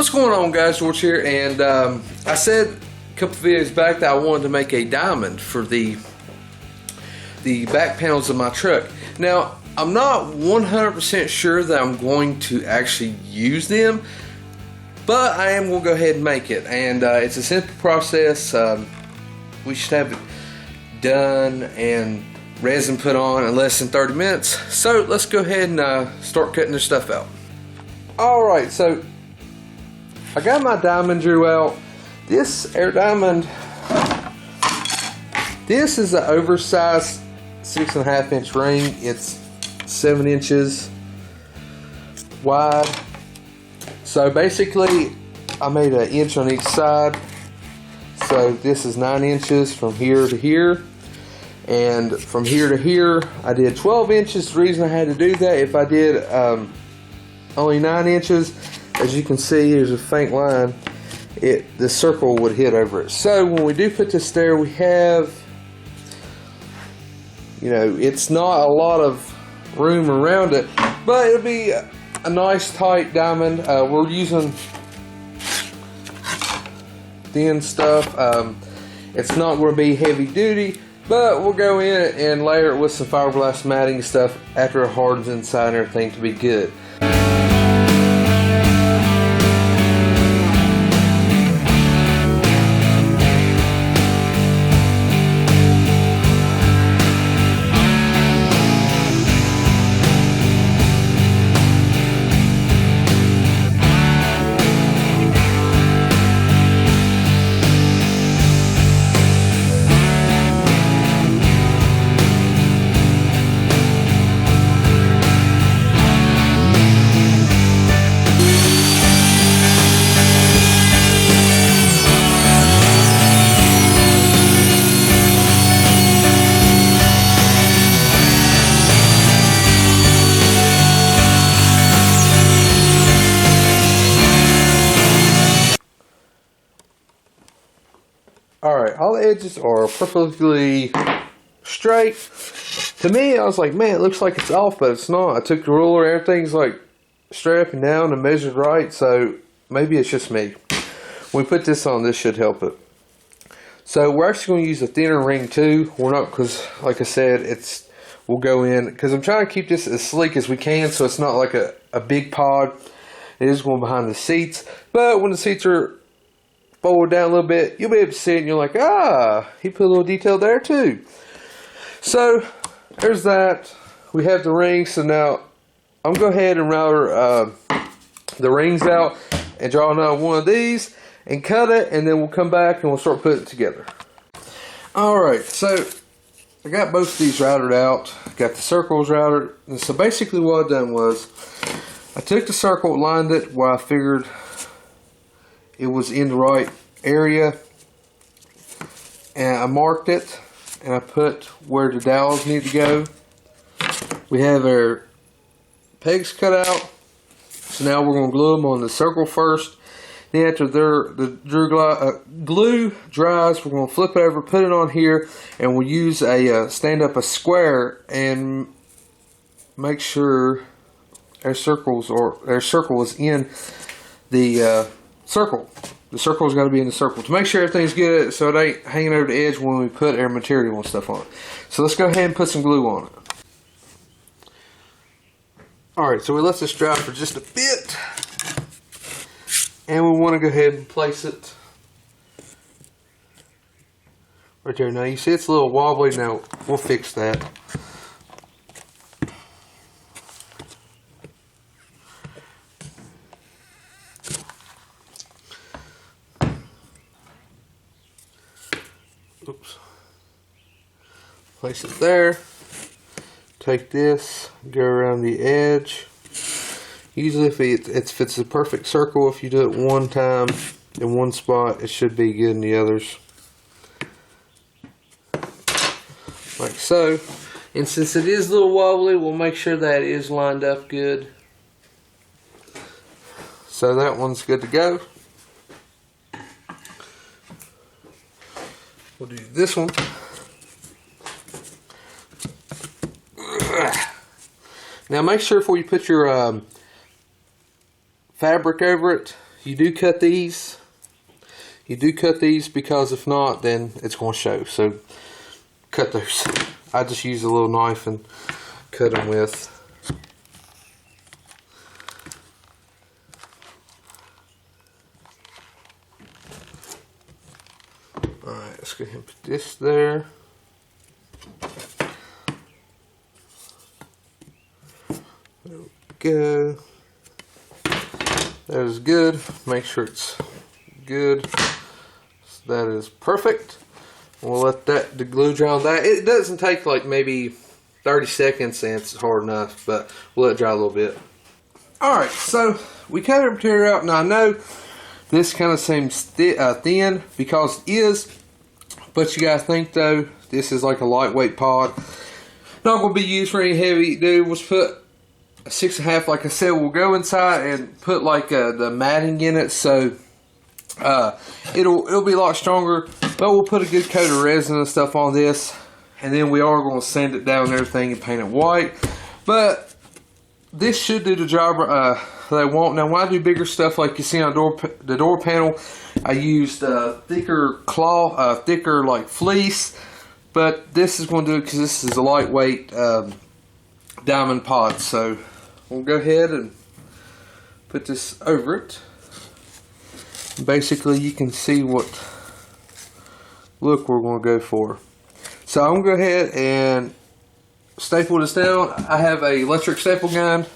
What's going on, guys? George here, and I said a couple videos back that I wanted to make a diamond for the back panels of my truck. Now, I'm not 100% sure that I'm going to actually use them, but I am going to go ahead and make it, and it's a simple process. We should have it done and resin put on in less than 30 minutes. So let's go ahead and start cutting this stuff out. Alright, so I got my diamond drew out. This air diamond, this is an oversized 6.5 inch ring. It's 7 inches wide. So basically I made an inch on each side. So this is 9 inches from here to here. And from here to here I did 12 inches. The reason I had to do that, if I did only 9 inches, as you can see, here's a faint line, the circle would hit over it. So when we do put this there, we have, you know, it's not a lot of room around it, but it'll be a nice tight diamond. We're using thin stuff. It's not going to be heavy duty, but we'll go in and layer it with some fiberglass matting and stuff after it hardens inside and everything to be good. Alright, all the edges are perfectly straight. To me, I was like, man, it looks like it's off, but it's not. I took the ruler, everything's like straight up and down and measured right, so maybe it's just me. When we put this on, this should help it. So we're actually going to use a thinner ring too. We're not, because like I said, we'll go in, because I'm trying to keep this as sleek as we can, so it's not like a big pod. It is going behind the seats, but when the seats are forward down a little bit, you'll be able to see it and you're like, ah, he put a little detail there too. So there's that. We have the rings. So now I'm going to go ahead and router the rings out and draw another one of these and cut it, and then we'll come back and we'll start putting it together. Alright, so I got both of these routed out. Got the circles routed. And so basically what I done was I took the circle, lined it where I figured it was in the right area, and I marked it, and I put where the dowels need to go. We have our pegs cut out, so now we're going to glue them on the circle first. Then after the glue dries, we're going to flip it over, put it on here, and we'll use a stand up a square and make sure our circle is in the circle. The circle's got to be in the circle to make sure everything's good, so it ain't hanging over the edge when we put our material and stuff on it. So let's go ahead and put some glue on it. Alright, so we let this dry for just a bit, and we want to go ahead and place it right there. Now you see it's a little wobbly. Now we'll fix that. Oops. Place it there. Take this, go around the edge. Usually if it's a perfect circle, if you do it one time in one spot, it should be good in the others. Like so. And since it is a little wobbly, we'll make sure that it is lined up good. So that one's good to go. We'll do this one. Now make sure before you put your fabric over it, you do cut these. You do cut these because if not, then it's going to show. So cut those. I just use a little knife and cut them with. Alright, let's go ahead and put this there. There we go. That is good. Make sure it's good. So that is perfect. We'll let the glue dry on that. It doesn't take like maybe 30 seconds and it's hard enough, but we'll let it dry a little bit. Alright, so we cut our material out. Now I know this kind of seems thin because it is, but you gotta think though, this is like a lightweight pod. Not going to be used for any heavy. Dude, let's put a 6.5, like I said. We'll go inside and put like the matting in it, so it'll be a lot stronger. But we'll put a good coat of resin and stuff on this, and then we are going to sand it down and everything and paint it white. But this should do the job they want. Now, when I do bigger stuff like you see on the door panel, I used thicker cloth, thicker like fleece. But this is going to do it because this is a lightweight diamond pod. So we'll go ahead and put this over it. Basically, you can see what look we're going to go for. So I'm going to go ahead and staple this down. I have a electric staple gun.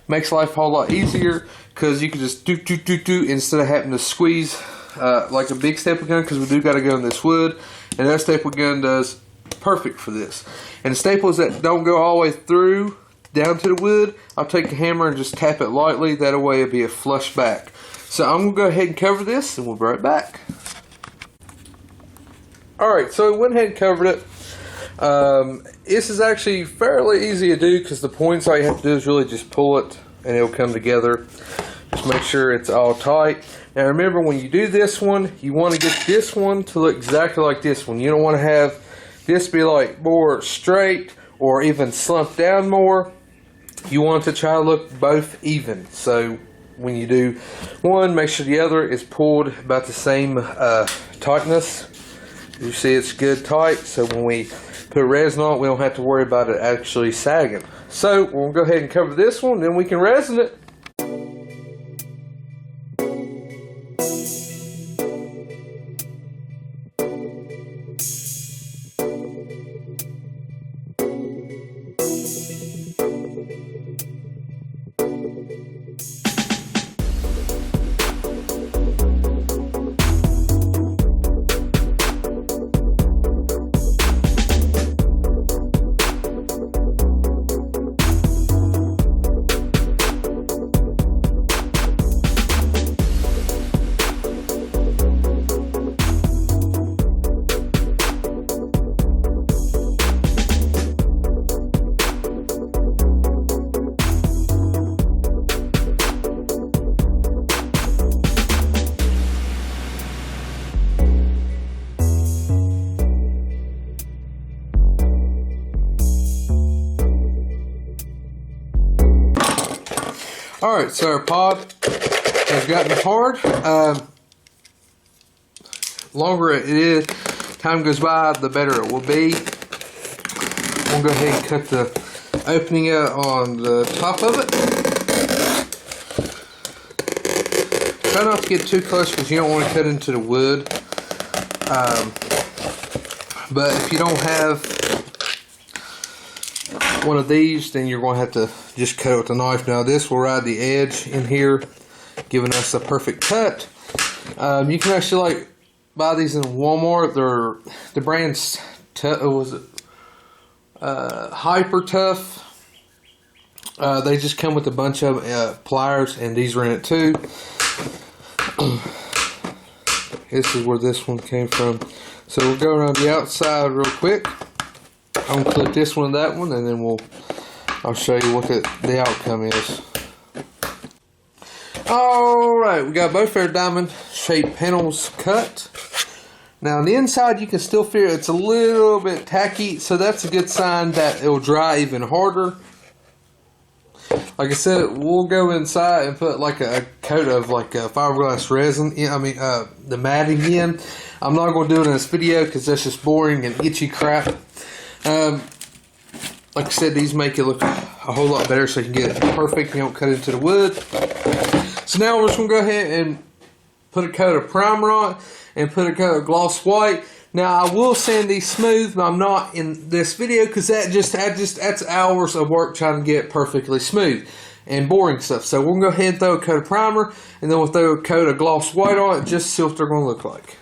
Makes life a whole lot easier because you can just do instead of having to squeeze like a big staple gun, because we do got to go in this wood, and that staple gun does perfect for this. And staples that don't go all the way through down to the wood, I'll take a hammer and just tap it lightly. That way it'll be a flush back. So I'm going to go ahead and cover this, and we'll be right back. Alright, so I went ahead and covered it. This is actually fairly easy to do because the points all you have to do is really just pull it and it'll come together. Just make sure it's all tight. Now remember, when you do this one, you want to get this one to look exactly like this one. You don't want to have this be like more straight or even slumped down more. You want it to try to look both even. So when you do one, make sure the other is pulled about the same tightness. You see it's good tight, so when we put resin on it, we don't have to worry about it actually sagging. So we'll go ahead and cover this one, then we can resin it. Alright, so our pod has gotten hard. Longer it is, time goes by, the better it will be. We'll go ahead and cut the opening out on the top of it. Try not to get too close because you don't want to cut into the wood. But if you don't have one of these, then you're going to have to just cut it with a knife. Now this will ride the edge in here, giving us a perfect cut. You can actually like buy these in Walmart. They're the brand's Hyper Tough. They just come with a bunch of pliers, and these are in it too. This is where this one came from. So we'll go around the outside real quick. I'm going to clip this one and that one, and then I'll show you what the outcome is. Alright, we got both our diamond shaped panels cut. Now on the inside you can still feel it's a little bit tacky, so that's a good sign that it will dry even harder. like I said, we'll go inside and put like a coat of like a fiberglass resin. The matting in. I'm not going to do it in this video because that's just boring and itchy crap. Like I said, these make it look a whole lot better so you can get it perfect. You don't cut into the wood. So now we're just going to go ahead and put a coat of primer on and put a coat of gloss white. Now I will sand these smooth, but I'm not in this video because that's hours of work trying to get perfectly smooth and boring stuff. So we're going to go ahead and throw a coat of primer, and then we'll throw a coat of gloss white on it just to see what they're going to look like.